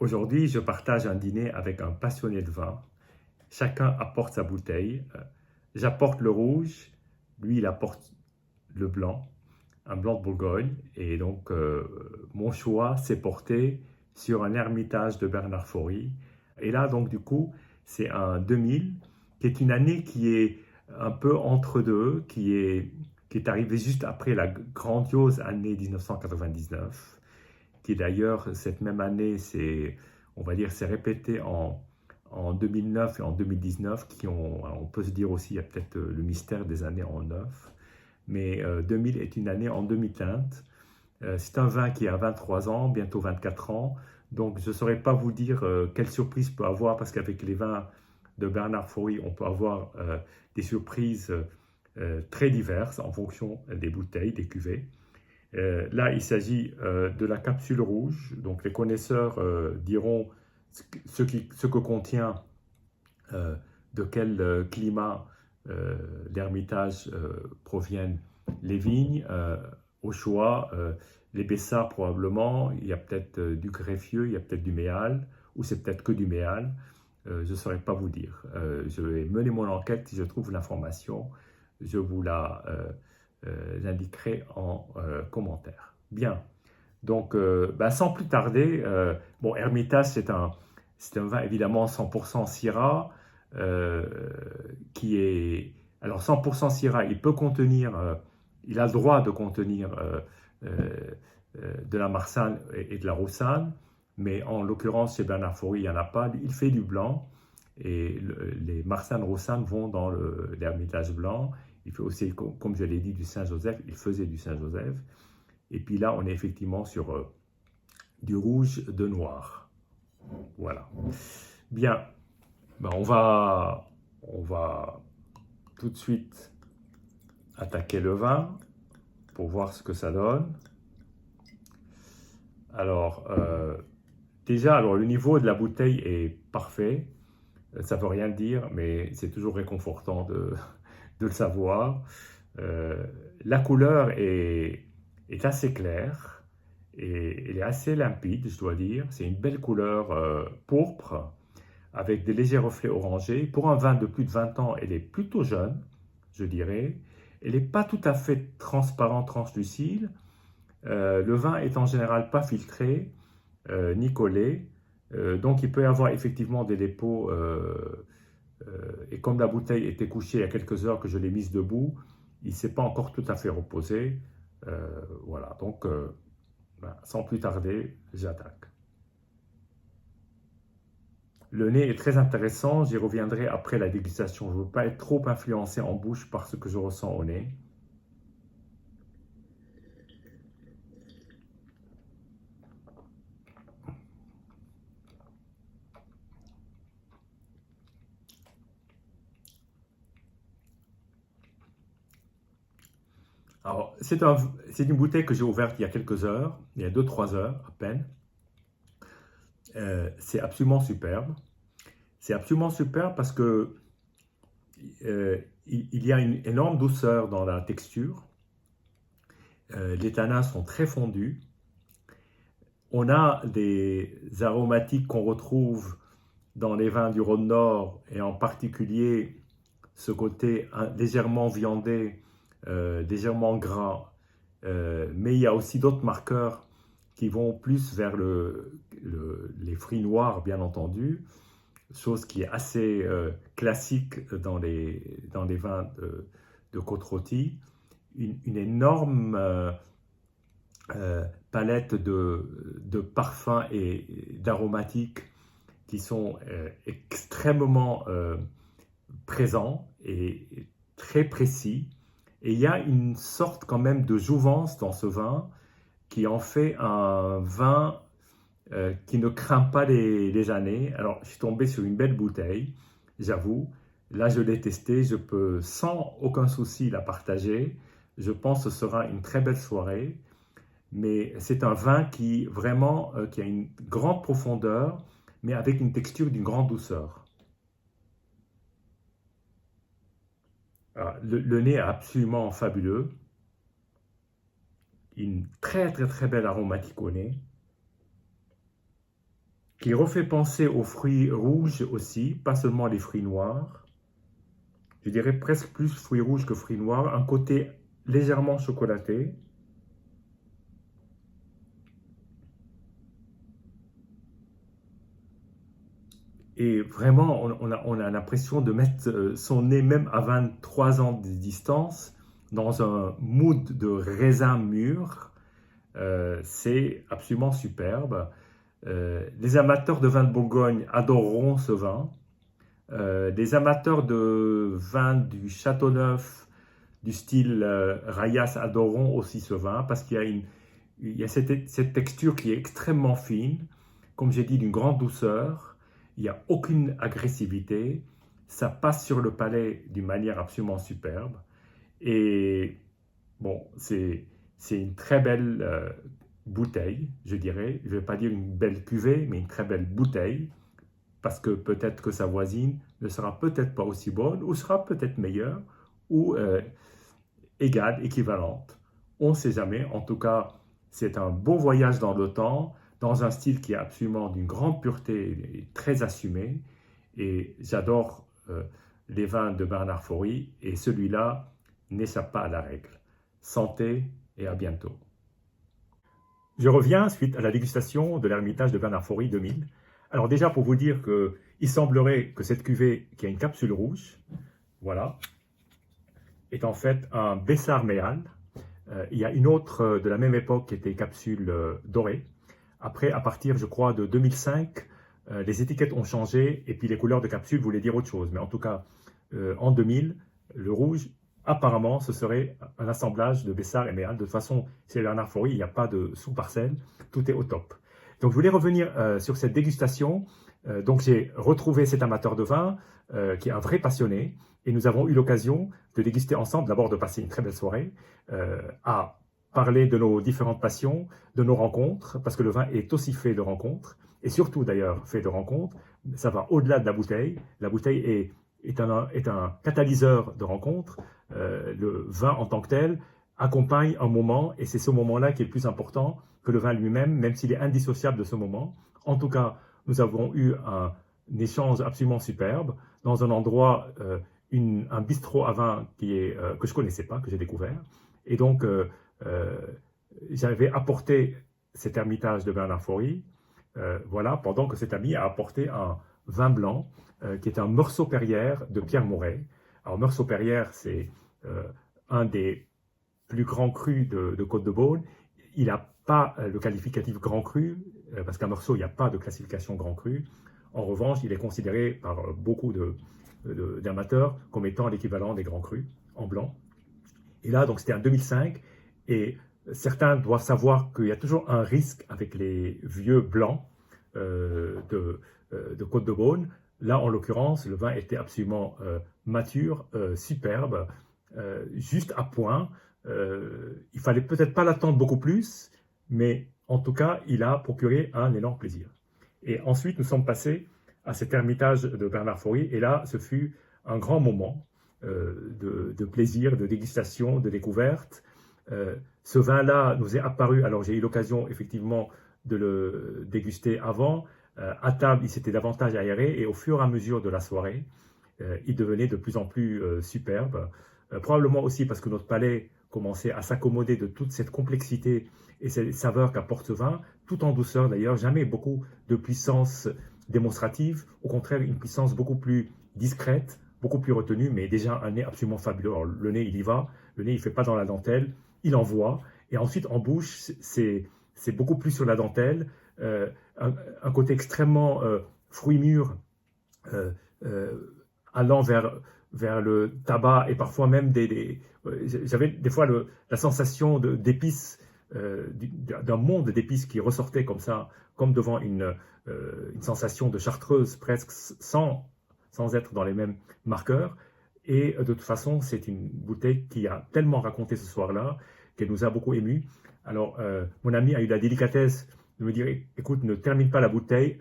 Aujourd'hui, je partage un dîner avec un passionné de vin. Chacun apporte sa bouteille. J'apporte le rouge, lui il apporte le blanc, un blanc de Bourgogne. Et donc, mon choix s'est porté sur un ermitage de Bernard Faury. Et là, donc, du coup, c'est un 2000, qui est une année qui est un peu entre deux, qui est arrivée juste après la grandiose année 1999, qui d'ailleurs, cette même année, on va dire, c'est répété en 2009 et en 2019, on peut se dire aussi, il y a peut-être le mystère des années en neuf, mais 2000 est une année en demi-teinte. C'est un vin qui a 23 ans, bientôt 24 ans, donc je ne saurais pas vous dire quelle surprise peut avoir, parce qu'avec les vins de Bernard Faury, on peut avoir des surprises très diverses en fonction des bouteilles, des cuvées. Là, il s'agit de la capsule rouge. Donc, les connaisseurs diront ce que contient, euh, de quel climat l'Ermitage proviennent les vignes. Au choix, les Bessards probablement, il y a peut-être du greffieux, il y a peut-être du méal, ou c'est peut-être que du méal. Je ne saurais pas vous dire. Je vais mener mon enquête. Si je trouve l'information, je vous l'indiquerai en commentaire. Bien. Donc, sans plus tarder, bon, Hermitage, c'est un vin évidemment 100% Syrah, euh, qui est... Alors, 100% Syrah, il a le droit de contenir euh, de la Marsanne et de la Roussanne, mais en l'occurrence, chez Bernard Faury, il n'y en a pas. Il fait du blanc, et les Marsanne Roussanne vont dans l'Hermitage blanc. Il fait aussi, comme je l'ai dit, du Saint-Joseph. Il faisait du Saint-Joseph. Et puis là, on est effectivement sur du rouge, de noir. Voilà. Bien, on va tout de suite attaquer le vin pour voir ce que ça donne. Alors, déjà, le niveau de la bouteille est parfait. Ça ne veut rien dire, mais c'est toujours réconfortant de le savoir. Euh, la couleur est assez claire et elle est assez limpide, je dois dire. C'est une belle couleur pourpre avec des légers reflets orangés. Pour un vin de plus de 20 ans, elle est plutôt jeune, je dirais. Elle n'est pas tout à fait transparent, translucide. Le vin est en général pas filtré ni collé. Donc il peut y avoir effectivement des dépôts. Et comme la bouteille était couchée il y a quelques heures que je l'ai mise debout, il ne s'est pas encore tout à fait reposé. Voilà, donc sans plus tarder, j'attaque. Le nez est très intéressant, j'y reviendrai après la dégustation. Je ne veux pas être trop influencé en bouche par ce que je ressens au nez. Alors, c'est une bouteille que j'ai ouverte il y a quelques heures, il y a 2-3 heures à peine. C'est absolument superbe. C'est absolument superbe parce que il y a une énorme douceur dans la texture. Les tanins sont très fondus. On a des aromatiques qu'on retrouve dans les vins du Rhône Nord, et en particulier ce côté légèrement viandé, légèrement gras. Mais il y a aussi d'autres marqueurs qui vont plus vers les fruits noirs, bien entendu, chose qui est assez classique dans les vins de côte-rôtie. Une énorme palette de parfums et d'aromatiques qui sont extrêmement présents et très précis. Et il y a une sorte quand même de jouvence dans ce vin qui en fait un vin qui ne craint pas les années. Alors, je suis tombé sur une belle bouteille, j'avoue. Là, je l'ai testé, je peux sans aucun souci la partager. Je pense que ce sera une très belle soirée. Mais c'est un vin qui vraiment qui a une grande profondeur, mais avec une texture d'une grande douceur. Alors, le nez est absolument fabuleux. Une très très très belle aromatique au nez. qui refait penser aux fruits rouges aussi, pas seulement les fruits noirs. Je dirais presque plus fruits rouges que fruits noirs, un côté légèrement chocolaté. Et vraiment, on a l'impression de mettre son nez même à 23 ans de distance dans un mood de raisin mûr. C'est absolument superbe. Les amateurs de vin de Bourgogne adoreront ce vin. Les amateurs de vin du Châteauneuf, du style Rayas, adoreront aussi ce vin parce qu'il y a cette texture qui est extrêmement fine, comme j'ai dit, d'une grande douceur. Il n'y a aucune agressivité. Ça passe sur le palais d'une manière absolument superbe. Et bon, c'est une très belle bouteille, je dirais. Je ne vais pas dire une belle cuvée, mais une très belle bouteille. Parce que peut-être que sa voisine ne sera peut-être pas aussi bonne, ou sera peut-être meilleure, ou égale, équivalente. On ne sait jamais. En tout cas, c'est un beau voyage dans le temps, dans un style qui est absolument d'une grande pureté et très assumé. Et j'adore les vins de Bernard Faury, et celui-là n'échappe pas à la règle. Santé et à bientôt. Je reviens suite à la dégustation de l'Ermitage de Bernard Faury 2000. Alors déjà pour vous dire qu'il semblerait que cette cuvée qui a une capsule rouge, voilà, est en fait un Bessar Méal. Il y a une autre de la même époque qui était capsule dorée. Après, à partir, je crois, de 2005, les étiquettes ont changé et puis les couleurs de capsule voulaient dire autre chose. Mais en tout cas, en 2000, le rouge, apparemment, ce serait un assemblage de Bessar et Méal. De toute façon, chez Bernard Faury, il n'y a pas de sous-parcelle, tout est au top. Donc, je voulais revenir sur cette dégustation. Donc, j'ai retrouvé cet amateur de vin qui est un vrai passionné. Et nous avons eu l'occasion de déguster ensemble, d'abord de passer une très belle soirée, à parler de nos différentes passions, de nos rencontres, parce que le vin est aussi fait de rencontres, et surtout d'ailleurs fait de rencontres. Ça va au-delà de la bouteille. La bouteille est un catalyseur de rencontres. Le vin en tant que tel accompagne un moment, et c'est ce moment-là qui est le plus important que le vin lui-même, même s'il est indissociable de ce moment. En tout cas, nous avons eu un échange absolument superbe dans un endroit, un bistrot à vin que je ne connaissais pas, que j'ai découvert. Et donc, j'avais apporté cet Ermitage de Bernard Faury, voilà, pendant que cet ami a apporté un vin blanc qui est un Meursault-Perrières de Pierre Moret. Alors, Meursault-Perrières, c'est un des plus grands crus de Côte-de-Beaune. Il n'a pas le qualificatif grand cru, parce qu'à Meursault, il n'y a pas de classification grand cru. En revanche, il est considéré par beaucoup d'amateurs comme étant l'équivalent des grands crus en blanc. Et là, donc c'était en 2005, et certains doivent savoir qu'il y a toujours un risque avec les vieux blancs de Côte-de-Beaune. Là, en l'occurrence, le vin était absolument mature, superbe, juste à point. Il fallait peut-être pas l'attendre beaucoup plus, mais en tout cas, il a procuré un énorme plaisir. Et ensuite, nous sommes passés à cet Ermitage de Bernard Faury, et là, ce fut un grand moment de plaisir, de dégustation, de découverte. Ce vin-là nous est apparu, alors j'ai eu l'occasion effectivement de le déguster avant. À table, il s'était davantage aéré, et au fur et à mesure de la soirée, il devenait de plus en plus superbe. Probablement aussi parce que notre palais commençait à s'accommoder de toute cette complexité et ces saveurs qu'apporte ce vin, tout en douceur d'ailleurs, jamais beaucoup de puissance démonstrative, au contraire une puissance beaucoup plus discrète, beaucoup plus retenue, mais déjà un nez absolument fabuleux. Alors, le nez, il y va, le nez, il ne fait pas dans la dentelle, il envoie, et ensuite en bouche, c'est beaucoup plus sur la dentelle, un côté extrêmement fruit mûr, allant vers le tabac, et parfois même j'avais des fois la sensation d'épices, d'un monde d'épices qui ressortait comme ça, comme devant une sensation de chartreuse presque, sans être dans les mêmes marqueurs. Et de toute façon, c'est une bouteille qui a tellement raconté ce soir-là qu'elle nous a beaucoup émus. Alors, mon ami a eu la délicatesse de me dire, écoute, ne termine pas la bouteille,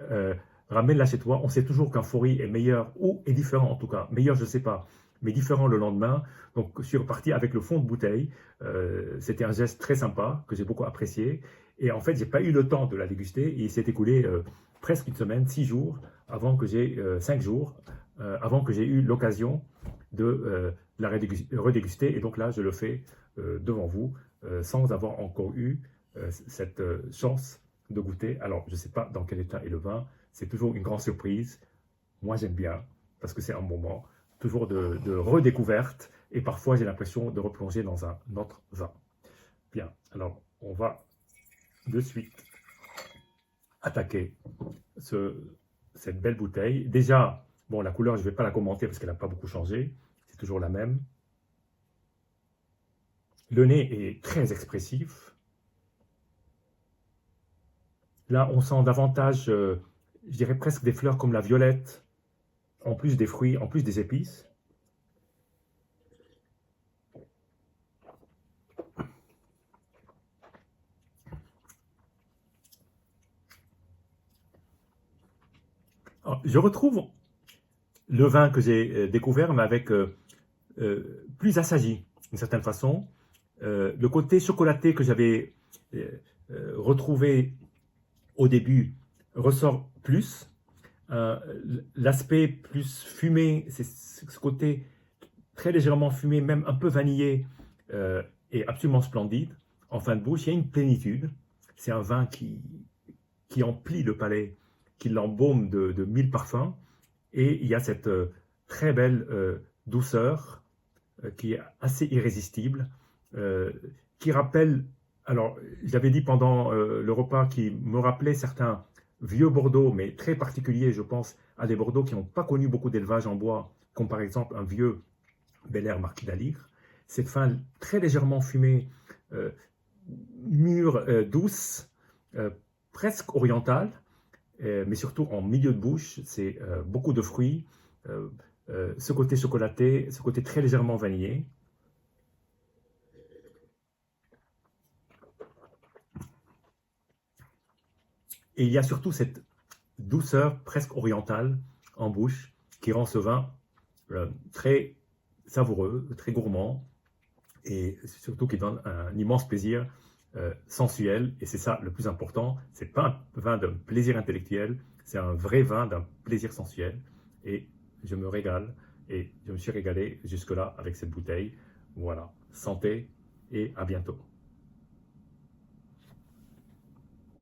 ramène-la chez toi. On sait toujours qu'un Faury est meilleur, ou est différent en tout cas, meilleur je ne sais pas, mais différent le lendemain. Donc je suis reparti avec le fond de bouteille. C'était un geste très sympa, que j'ai beaucoup apprécié. Et en fait, je n'ai pas eu le temps de la déguster, et il s'est écoulé presque une semaine, 6 jours, avant que j'ai 5 jours, avant que j'ai eu l'occasion de la redéguster. Et donc là, je le fais devant vous, sans avoir encore eu cette chance de goûter. Alors, je ne sais pas dans quel état est le vin, c'est toujours une grande surprise. Moi, j'aime bien, parce que c'est un moment toujours de redécouverte, et parfois j'ai l'impression de replonger dans un autre vin. Bien, alors on va de suite attaquer cette belle bouteille. Déjà, bon, la couleur, je ne vais pas la commenter parce qu'elle n'a pas beaucoup changé, c'est toujours la même. Le nez est très expressif. Là, on sent davantage, je dirais presque des fleurs comme la violette, en plus des fruits, en plus des épices. Alors, je retrouve le vin que j'ai découvert, mais avec plus assagi, d'une certaine façon. Le côté chocolaté que j'avais retrouvé au début ressort plus. L'aspect plus fumé, c'est ce côté très légèrement fumé, même un peu vanillé, est absolument splendide. En fin de bouche, il y a une plénitude. C'est un vin qui emplit le palais, qui l'embaume de mille parfums. Et il y a cette très belle douceur qui est assez irrésistible, qui rappelle, alors j'avais dit pendant le repas, qui me rappelait certains vieux Bordeaux, mais très particuliers, je pense, à des Bordeaux qui n'ont pas connu beaucoup d'élevage en bois, comme par exemple un vieux Bel Air Marquis d'Aligre. Cette fin très légèrement fumée, mûre, douce, presque orientale, mais surtout en milieu de bouche, c'est beaucoup de fruits, ce côté chocolaté, ce côté très légèrement vanillé. Et il y a surtout cette douceur presque orientale en bouche qui rend ce vin très savoureux, très gourmand et surtout qui donne un immense plaisir sensuel. Et c'est ça le plus important, c'est pas un vin d'un plaisir intellectuel, c'est un vrai vin d'un plaisir sensuel. Et je me régale et je me suis régalé jusque-là avec cette bouteille. Voilà, santé et à bientôt.